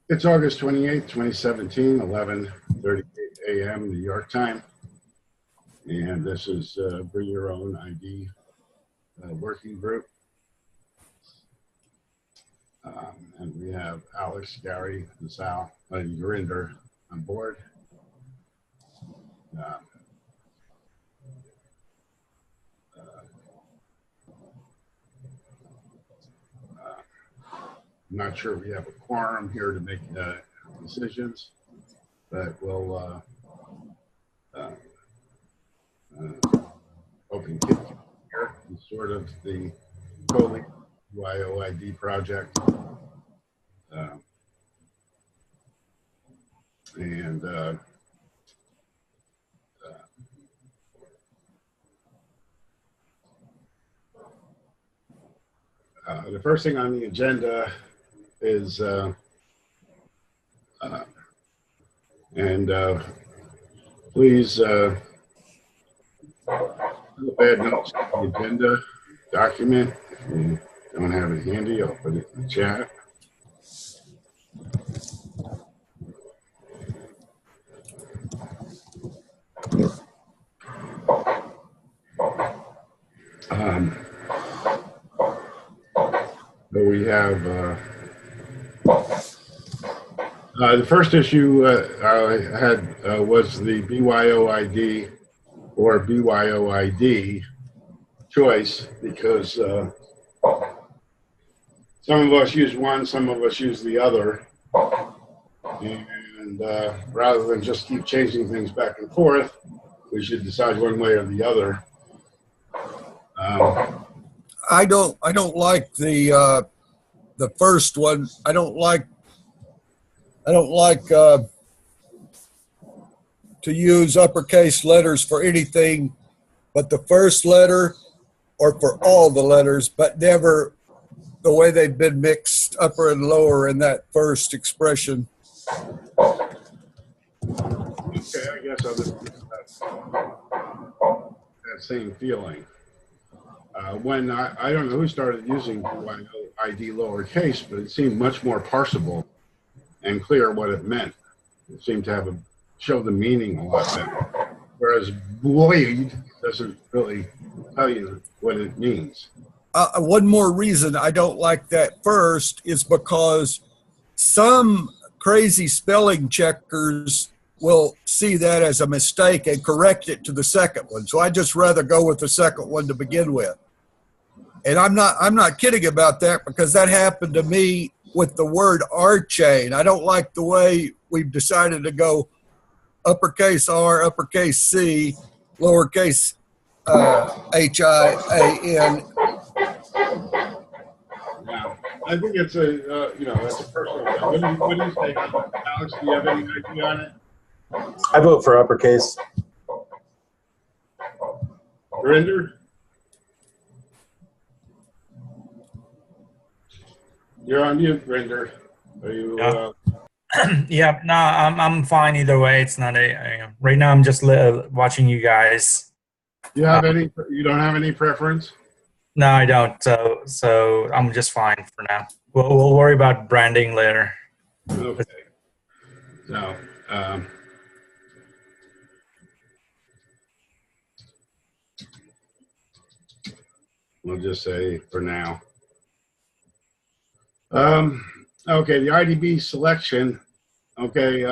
It's August 28th, 2017, 11:38 a.m. New York time. And this is Bring Your Own ID working group. And we have Alex, Gary, and Sal, and Gurinder on board. I'm not sure we have a quorum here to make decisions, but we'll open Kit here is sort of the BYOID project. The first thing on the agenda is, please, the bad notes on the agenda document. If you don't have it handy, I'll put it in the chat. But we have the first issue I had was the BYOID or BYOID choice, because some of us use one, some of us use the other, and rather than just keep changing things back and forth, we should decide one way or the other. I don't like the first one. I don't like to use uppercase letters for anything but the first letter, or for all the letters, but never the way they've been mixed upper and lower in that first expression. Okay, I guess I'll just that same feeling. When I don't know who started using BYOID lowercase, but it seemed much more parsable and clear what it meant. It seemed to show the meaning a lot better. Whereas BYOID doesn't really tell you what it means. One more reason I don't like that first is because some crazy spelling checkers will see that as a mistake and correct it to the second one. So I just rather go with the second one to begin with. And I'm not kidding about that, because that happened to me with the word R-chain. I don't like the way we've decided to go uppercase R, uppercase C, lowercase H-I-A-N. Yeah, I think it's a it's a personal thing. What do you say, Alex? Do you have any idea on it? I vote for uppercase. Gurinder? You're on mute, Gurinder. Are you? Yeah, no, I'm fine either way. It's not right now. I'm just watching you guys. You have any? You don't have any preference? No, I don't. So I'm just fine for now. We'll worry about branding later. Okay. So. We'll just say for now. Okay, the IDB selection. Okay,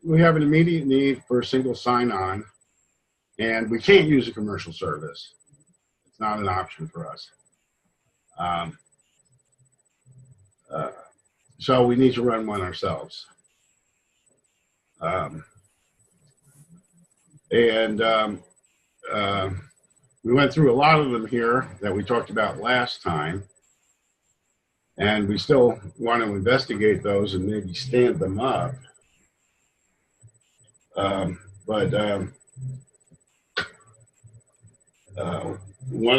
we have an immediate need for a single sign-on, and we can't use a commercial service. It's not an option for us. So we need to run one ourselves. We went through a lot of them here that we talked about last time, and we still want to investigate those and maybe stand them up. One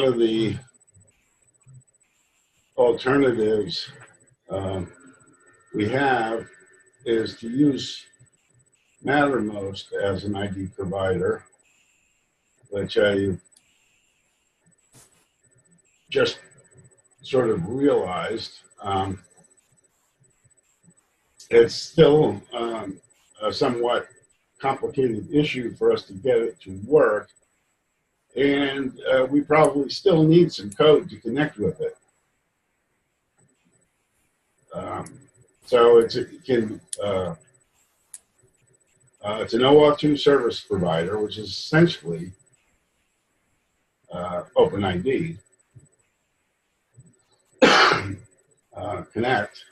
of the alternatives we have is to use Mattermost as an ID provider, which I just sort of realized it's still a somewhat complicated issue for us to get it to work. And we probably still need some code to connect with it. So it's an OAuth2 service provider, which is essentially OpenID. Connect.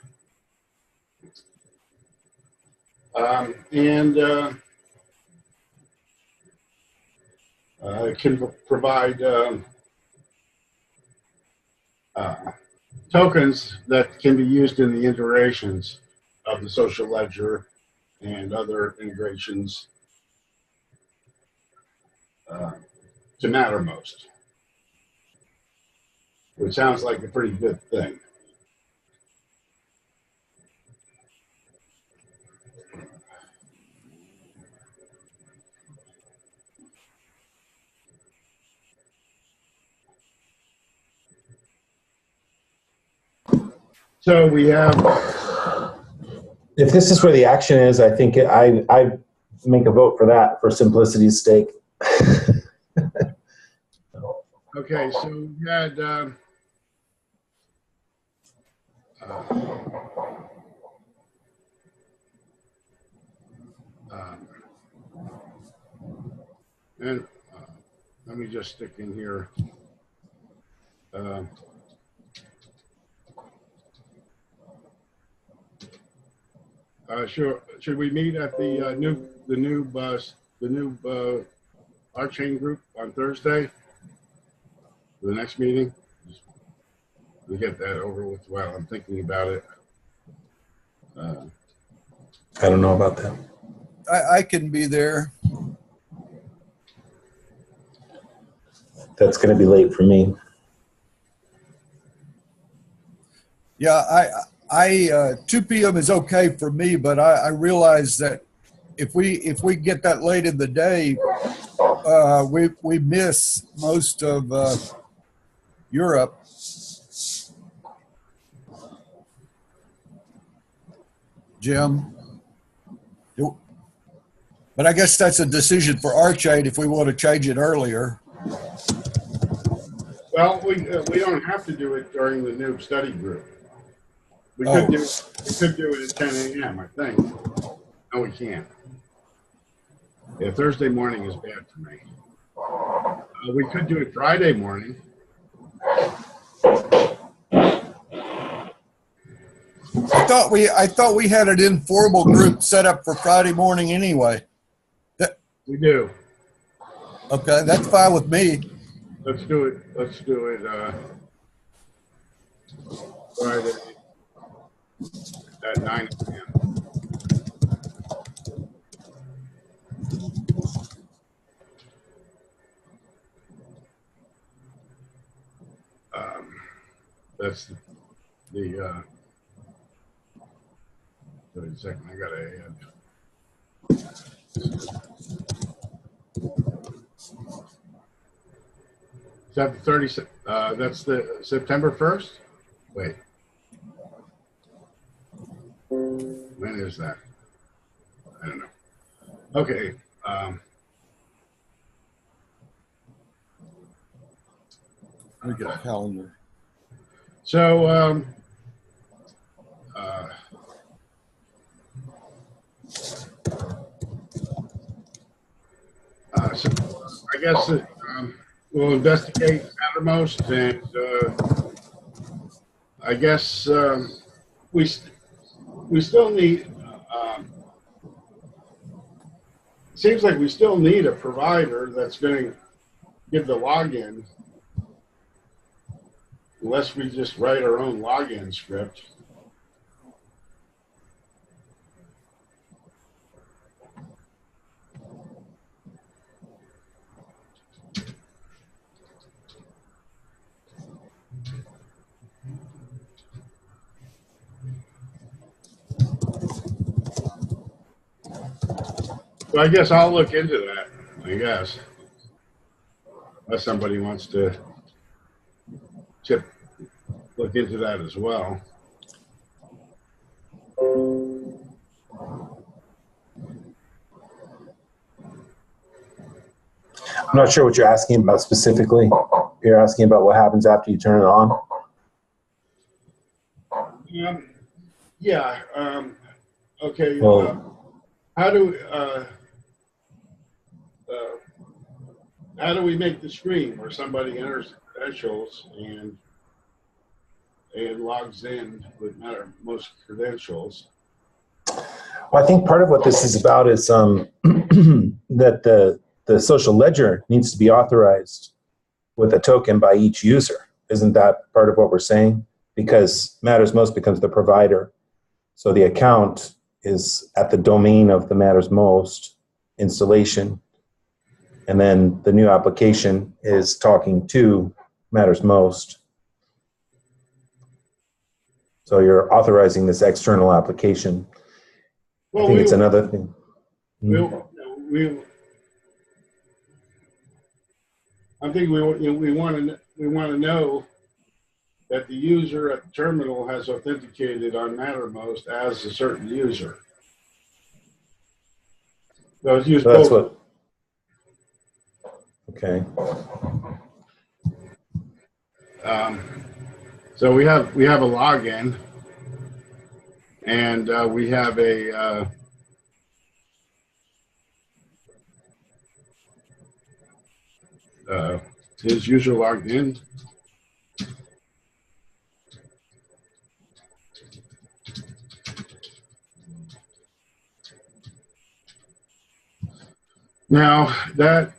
It can provide tokens that can be used in the integrations of the social ledger and other integrations to Mattermost, which sounds like a pretty good thing. So we have. If this is where the action is, I think I make a vote for that for simplicity's sake. Okay, so we had let me just stick in here. Should we meet at the new our chain group on Thursday? For the next meeting, we get that over with while I'm thinking about it. I don't know about that. I can be there. That's going to be late for me. Yeah, 2 p.m. is okay for me, but I realize that if we get that late in the day, we miss most of Europe. Jim? But I guess that's a decision for our chain if we want to change it earlier. Well, we don't have to do it during the noob study group. We could do it at 10 a.m. I think. No, we can't. Yeah, Thursday morning is bad for me. We could do it Friday morning. I thought we had an informal group set up for Friday morning anyway. We do. Okay, that's fine with me. Let's do it. Friday at 9 a.m. That's the 30 second. I gotta add. Is that the 30? That's the September 1st. Wait. When is that? I don't know. Okay. Let me get a calendar. So, so I guess we'll investigate Mattermost, and I guess we still need. Seems like we still need a provider that's going to give the login, unless we just write our own login script. So I guess I'll look into that, I guess. Unless somebody wants to look into that as well. I'm not sure what you're asking about specifically. You're asking about what happens after you turn it on? Yeah. Okay. Well, How do how do we make the screen where somebody enters credentials and logs in with Mattermost credentials? I think part of what this is about is that the social ledger needs to be authorized with a token by each user. Isn't that part of what we're saying? Because Mattermost becomes the provider. So the account is at the domain of the Mattermost installation. And then the new application is talking to Mattermost. So you're authorizing this external application. Well, I think it's another thing. I think we want to know that the user at the terminal has authenticated on Mattermost as a certain user. Those use So that's both. what. Okay. So we have a login, and we have a is user logged in? Now that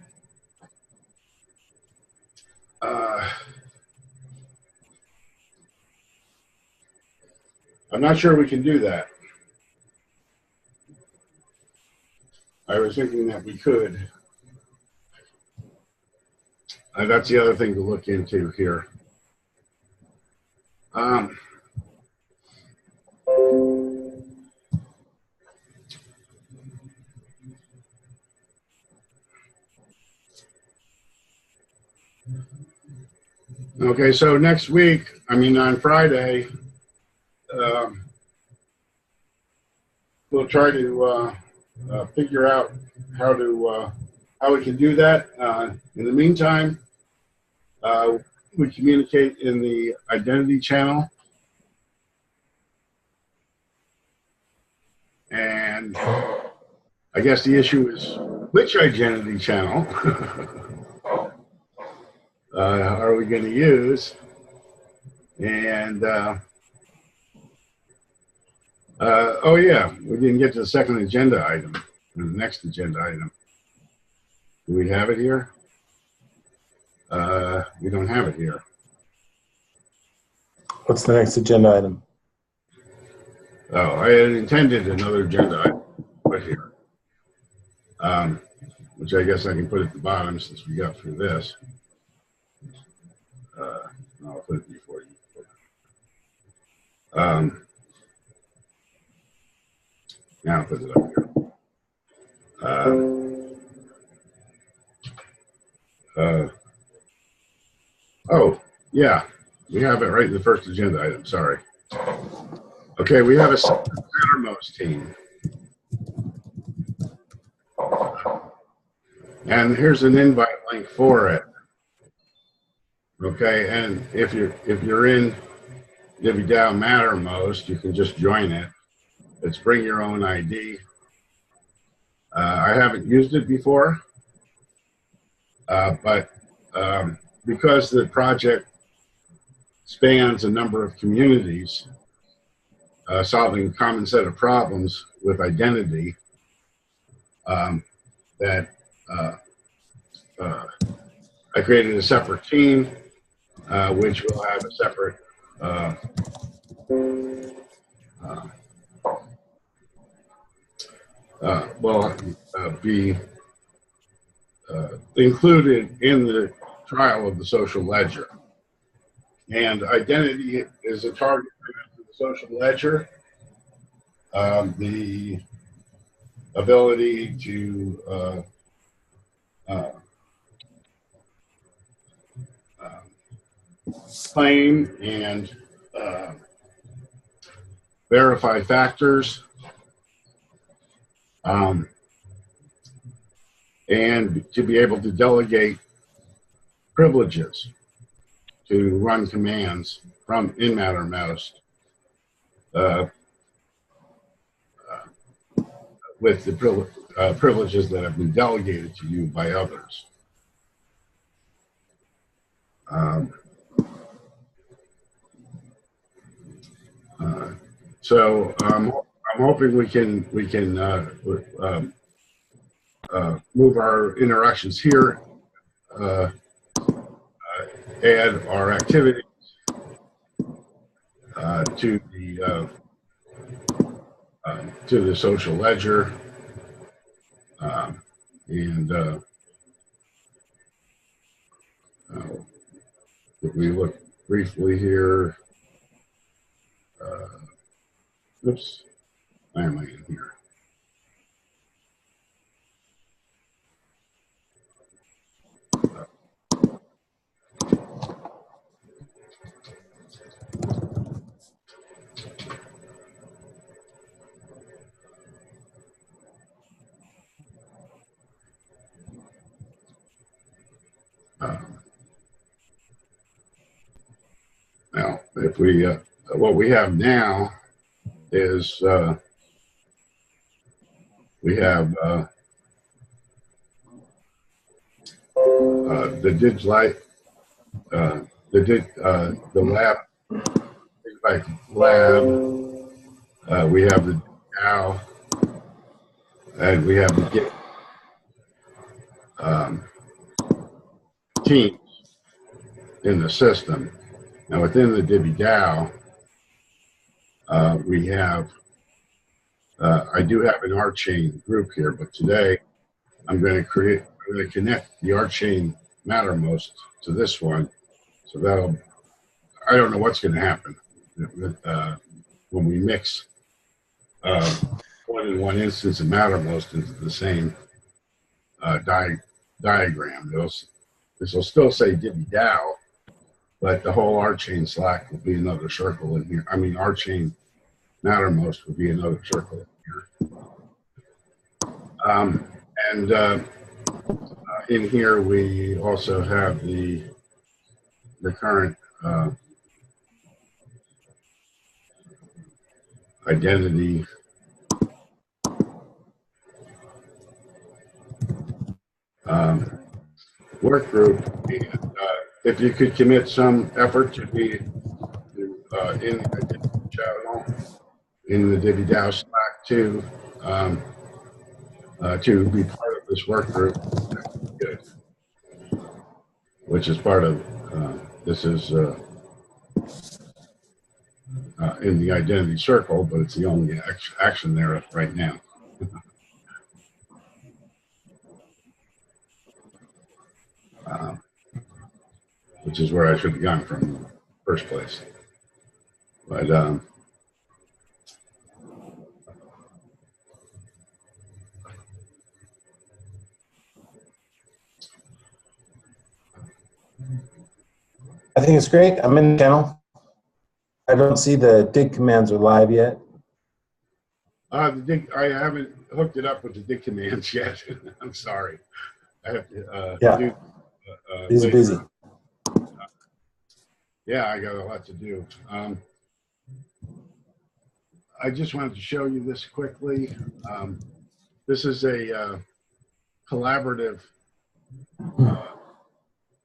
I'm not sure we can do that. I was thinking that we could. That's the other thing to look into here. Okay, so next week, I mean on Friday, we'll try to figure out how we can do that. In the meantime, we communicate in the identity channel, and I guess the issue is which identity channel are we going to use? And oh yeah, we didn't get to the second agenda item, the next agenda item. Do we have it here? We don't have it here. What's the next agenda item? Oh, I had intended another agenda item put here, which I guess I can put at the bottom since we got through this. I'll put it before you. Now I'll put it up here. Oh, yeah, we have it right in the first agenda item. Sorry. Okay, we have a Mattermost team. And here's an invite link for it. Okay, and if you're in Dividend Mattermost, you can just join it. It's bring your own ID. I haven't used it before, but because the project spans a number of communities, solving a common set of problems with identity, that I created a separate team, which will have a separate be included in the trial of the social ledger. And identity is a target for the social ledger. The ability to claim and verify factors, and to be able to delegate privileges to run commands from in Mattermost with the privileges that have been delegated to you by others. So I'm hoping we can move our interactions here, add our activities to the social ledger, and if we look briefly here. Oops, why am I in here? Now, if we, what we have now is we have the Digilight, the lab, like lab. We have the DAO, and we have the Git teams in the system. Now, within the DiviDAO, we have, I do have an R-Chain group here, but today I'm going to connect the R-Chain Mattermost to this one. So that'll, I don't know what's going to happen when we mix one instance of Mattermost into the same diagram. This will still say DiviDAO, but the whole R-Chain Slack will be another circle in here. I mean, R-Chain Mattermost will be another circle in here. In here, we also have the current identity work group. And, if you could commit some effort to be in the identity channel in the DiviDAO Slack to be part of this work group, good. Which is part of this is in the identity circle, but it's the only action there right now. Which is where I should have gone from in the first place. But I think it's great. I'm in the channel. I don't see the dig commands are live yet. I haven't hooked it up with the dig commands yet. I'm sorry. I have to do. Busy. Yeah, I got a lot to do. I just wanted to show you this quickly. This is a collaborative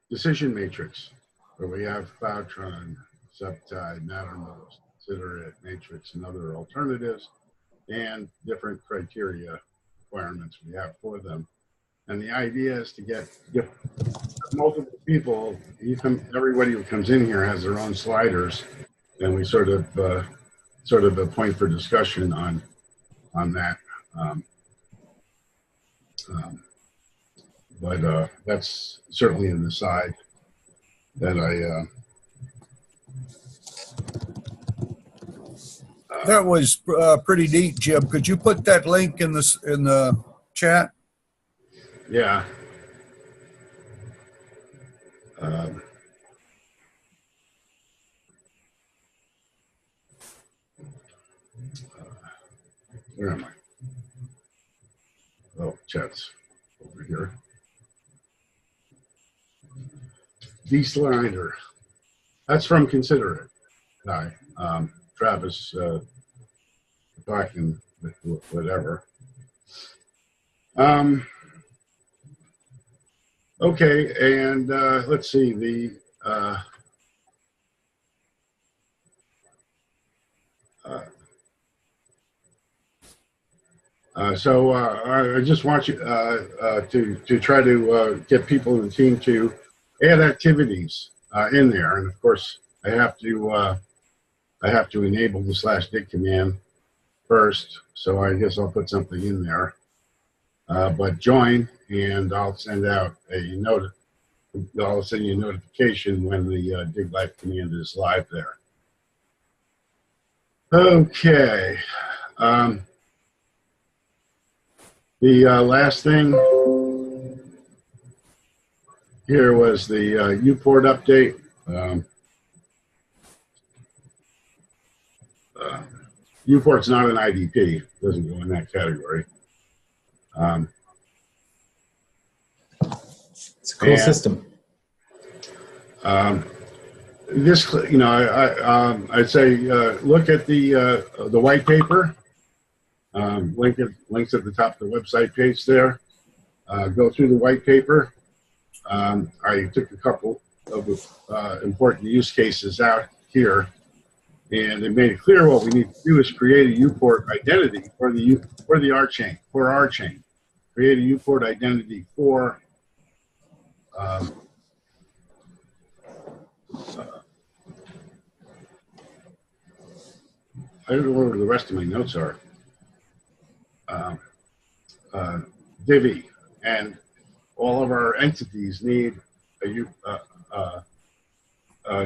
decision matrix where we have Cloudtron, Subtide, Mattermost, Considerate, Matrix, and other alternatives, and different criteria requirements we have for them. And the idea is to get multiple people. Everybody who comes in here has their own sliders, and we sort of a point for discussion on that. But that's certainly in the side that that was pretty neat, Jim. Could you put that link in the chat? Yeah. Where am I? Oh, chat's over here. Dieselinder. That's from Consider It guy. Travis talking whatever. Okay, and let's see the. So I just want you to try to get people in the team to add activities in there, and of course I have to enable the /dig command first. So I guess I'll put something in there. But join, and I'll send out a note. I'll send you a notification when the dig live command is live there. Okay. The last thing here was the UPort update. UPort's not an IDP; doesn't go in that category. It's a cool system. This, you know, I'd say look at the white paper. Links at the top of the website page there. Go through the white paper. I took a couple of important use cases out here, and it made it clear what we need to do is create a UPort identity for our chain. Create a UPort identity for I don't know where the rest of my notes are. Divi, and all of our entities need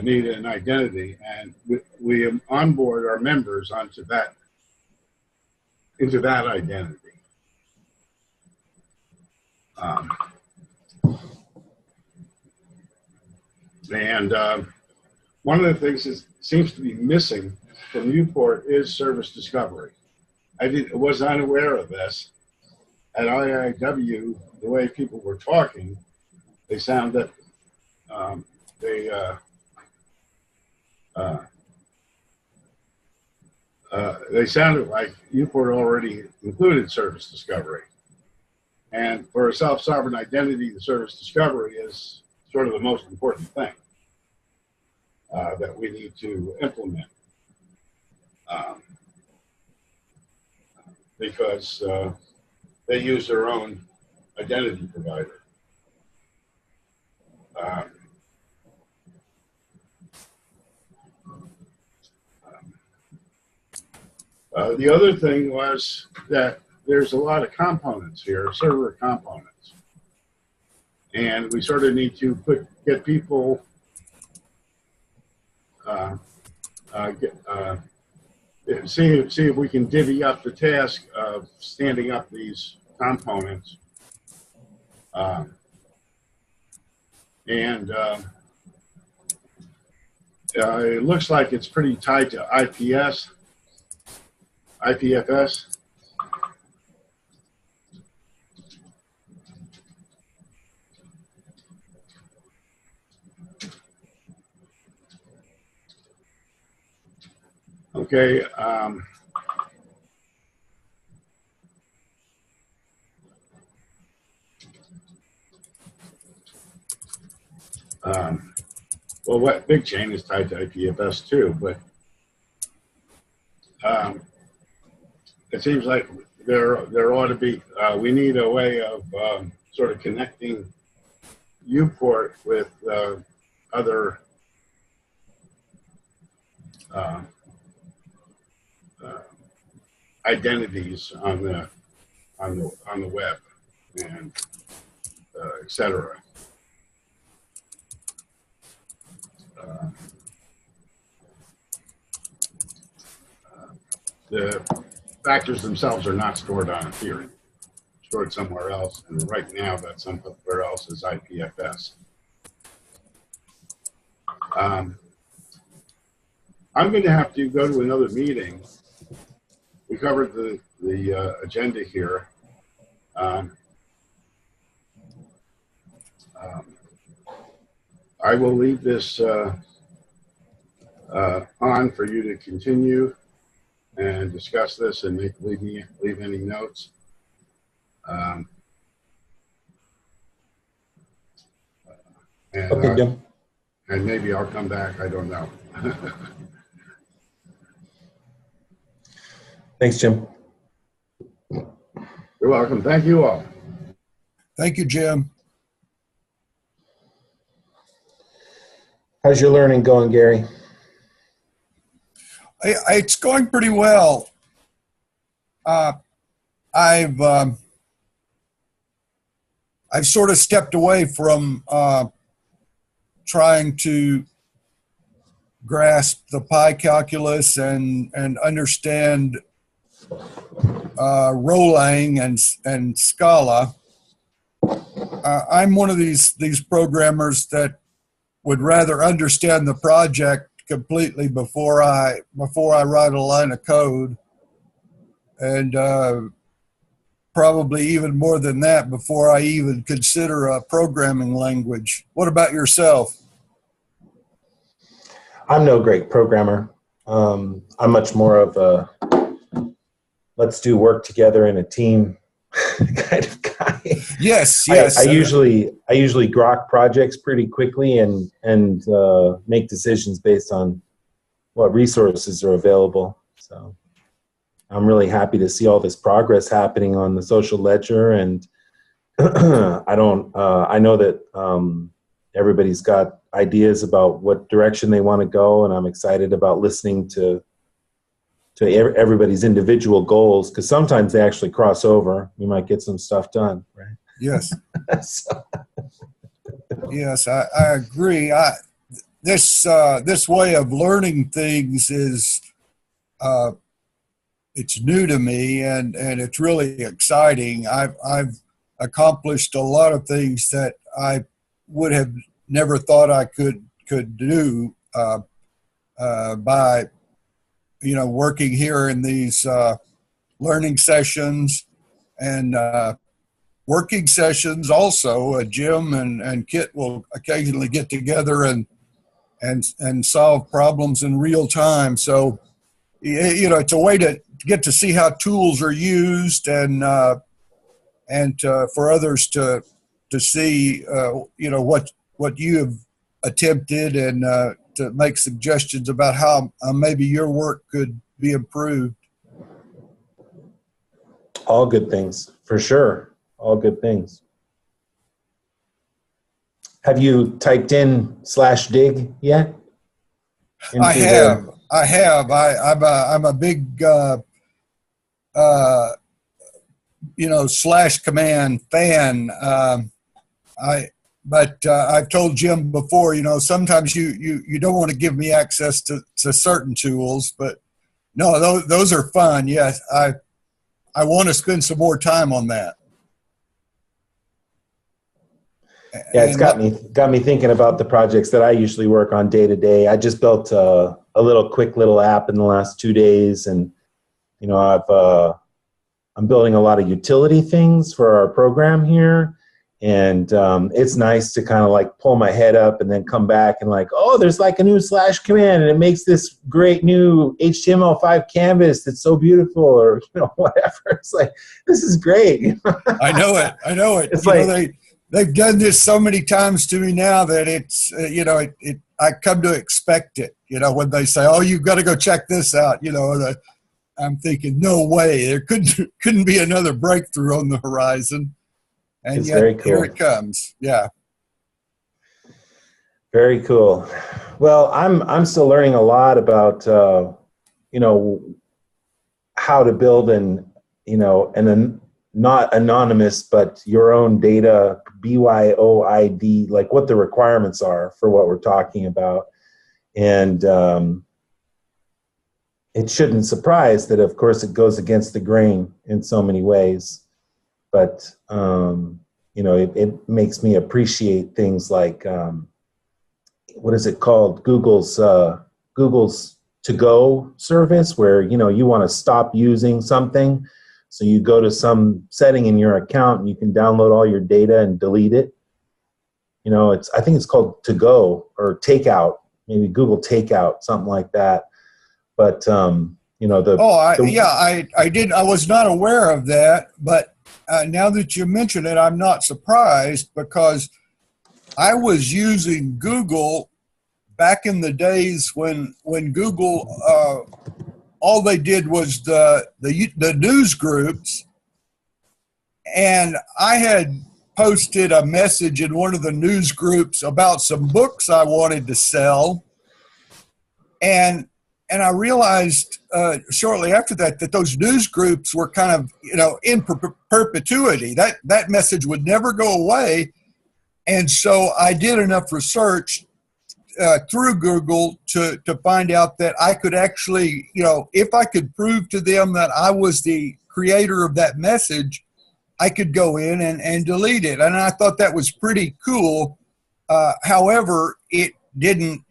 need an identity, and we onboard our members into that identity. One of the things that seems to be missing from UPort is service discovery. I was unaware of this. At IIW, the way people were talking, they sounded they sounded like UPort already included service discovery. And for a self-sovereign identity, the service discovery is sort of the most important thing that we need to implement. Because they use their own identity provider. The other thing was that there's a lot of components here, server components. And we sort of need to get people see if we can divvy up the task of standing up these components. It looks like it's pretty tied to IPFS. Okay. Well, what big chain is tied to IPFS too, but it seems like there ought to be. We need a way of sort of connecting UPort with other identities on the web and etc. The factors themselves are not stored on Ethereum, stored somewhere else, and right now that somewhere else is IPFS. I'm going to have to go to another meeting. We covered the agenda here. Um, I will leave this on for you to continue and discuss this and leave any notes. Okay, Jim. And maybe I'll come back. I don't know. Thanks, Jim. You're welcome. Thank you all. Thank you, Jim. How's your learning going, Gary? It's going pretty well. I've sort of stepped away from trying to grasp the pi calculus and understand Rolang and Scala. I'm one of these programmers that would rather understand the project completely before I write a line of code, and probably even more than that before I even consider a programming language. What about yourself? I'm no great programmer. I'm much more of a let's do work together in a team kind of guy. Yes. I usually grok projects pretty quickly and make decisions based on what resources are available. So I'm really happy to see all this progress happening on the social ledger, and I know that everybody's got ideas about what direction they want to go, and I'm excited about listening to everybody's individual goals, because sometimes they actually cross over. We might get some stuff done, right? Yes. So. Yes, I agree. This way of learning things is it's new to me, and it's really exciting. I've accomplished a lot of things that I would have never thought I could do by working here in these learning sessions and working sessions. Also, Jim and Kit will occasionally get together and solve problems in real time. So it's a way to get to see how tools are used, and for others to see what you have attempted, and to make suggestions about how maybe your work could be improved. All good things, for sure. All good things. Have you typed in /dig yet? I have. I'm a big /command fan. But I've told Jim before, sometimes you don't want to give me access to certain tools, but no, those are fun. Yes, I want to spend some more time on that. Yeah, it's got me thinking about the projects that I usually work on day to day. I just built a quick little app in the last 2 days, and I'm building a lot of utility things for our program here. And it's nice to kind of like pull my head up and then come back and like, oh, there's like a new /command, and it makes this great new HTML5 canvas that's so beautiful, or whatever. It's like, this is great. I know it. It's they've done this so many times to me now that it's I come to expect it. When they say, oh, you've got to go check this out. I'm thinking, no way, there couldn't be another breakthrough on the horizon. And it's yet, very cool. Here it comes. Yeah. Very cool. Well, I'm still learning a lot about how to build an not anonymous but your own data BYOID, like what the requirements are for what we're talking about, and it shouldn't surprise that, of course, it goes against the grain in so many ways. But, it makes me appreciate things like, what is it called? Google's to-go service, where, you want to stop using something. So you go to some setting in your account and you can download all your data and delete it. I think it's called To Go or Takeout, maybe Google Takeout, something like that. But I was not aware of that, but now that you mention it, I'm not surprised, because I was using Google back in the days when Google, all they did was the news groups, and I had posted a message in one of the news groups about some books I wanted to sell, and I realized shortly after that those news groups were kind of, in perpetuity. That message would never go away. And so I did enough research through Google to find out that I could actually, if I could prove to them that I was the creator of that message, I could go in and delete it. And I thought that was pretty cool. However, it didn't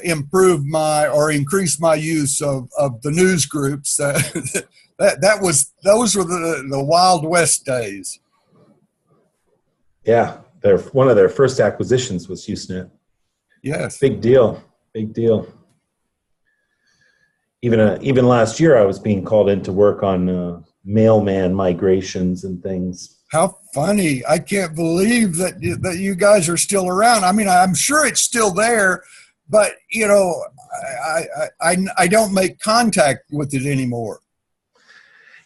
improve or increase my use of the news groups. Those were the Wild West days. Yeah, one of their first acquisitions was HughesNet. Yes, big deal. Even last year, I was being called in to work on mailman migrations and things. How funny! I can't believe that you guys are still around. I mean, I'm sure it's still there, but I don't make contact with it anymore.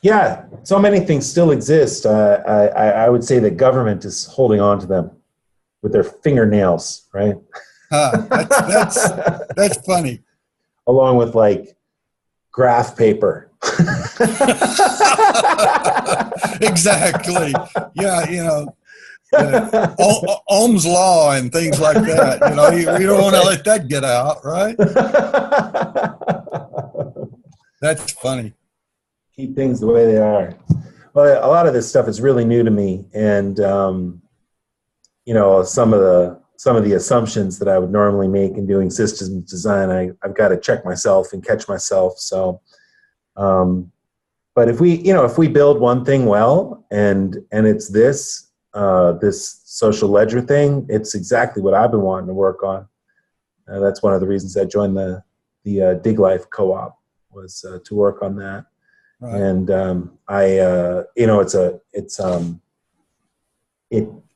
Yeah, so many things still exist. I would say the government is holding on to them with their fingernails, right? That's funny. Along with like graph paper. Exactly. Yeah, Ohm's law and things like that. You don't want to let that get out, right? That's funny. Keep things the way they are. Well, a lot of this stuff is really new to me, and some of the assumptions that I would normally make in doing systems design, I've got to check myself and catch myself. So, but if we build one thing well, and it's this social ledger thing, it's exactly what I've been wanting to work on. That's one of the reasons I joined the Dig Life co-op, was to work on that. Right. And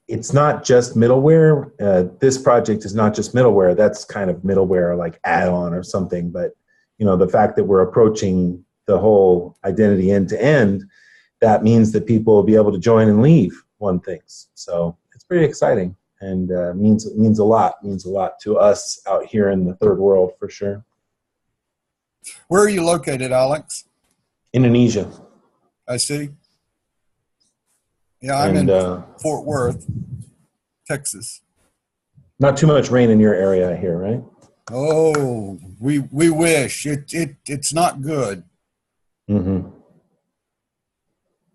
it's not just middleware. This project is not just middleware. That's kind of middleware, like add-on or something. But the fact that we're approaching the whole identity end to end, that means that people will be able to join and leave one things. So it's pretty exciting, and means a lot to us out here in the third world, for sure. Where are you located, Alex? Indonesia. I see. Yeah, I'm in Fort Worth, Texas. Not too much rain in your area, I hear, right? Oh, we wish. It's not good. Mm-hmm.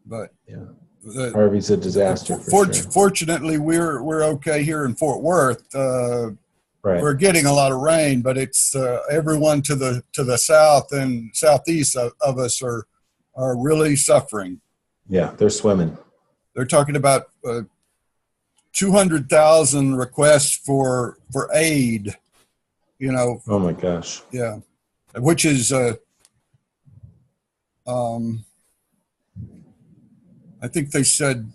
But yeah, Harvey's a disaster. Fortunately, we're okay here in Fort Worth. Right. We're getting a lot of rain, but it's everyone to the south and southeast of us are really suffering. Yeah, they're swimming. They're talking about 200,000 requests for aid. Oh my gosh. Yeah, which is I think they said.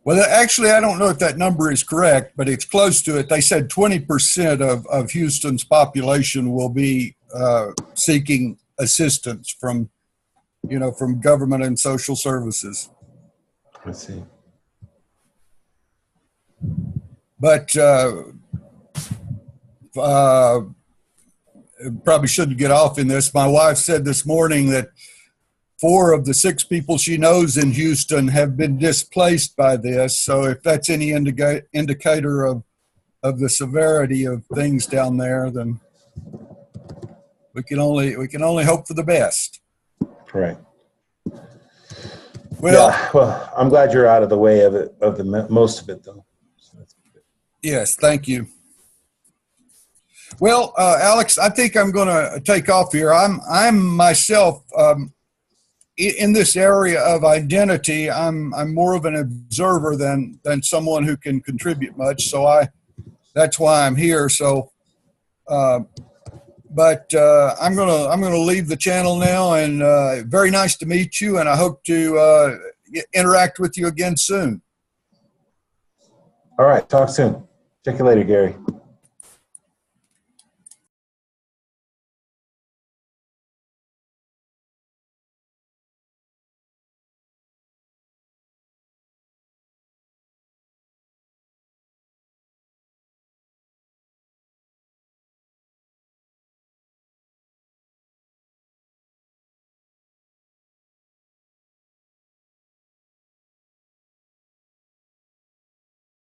Well, actually, I don't know if that number is correct, but it's close to it. They said 20% of Houston's population will be seeking assistance from government and social services. I see. But probably shouldn't get off in this. My wife said this morning that 4 of the 6 people she knows in Houston have been displaced by this. So if that's any indicator of the severity of things down there, then we can only hope for the best. Right. Well, I'm glad you're out of the way of it, most of it, though. So that's good. Yes, thank you. Well, Alex, I think I'm going to take off here. I'm myself in this area of identity, I'm more of an observer than someone who can contribute much. So that's why I'm here. So, but I'm gonna leave the channel now. And very nice to meet you. And I hope to interact with you again soon. All right. Talk soon. Check you later, Gary.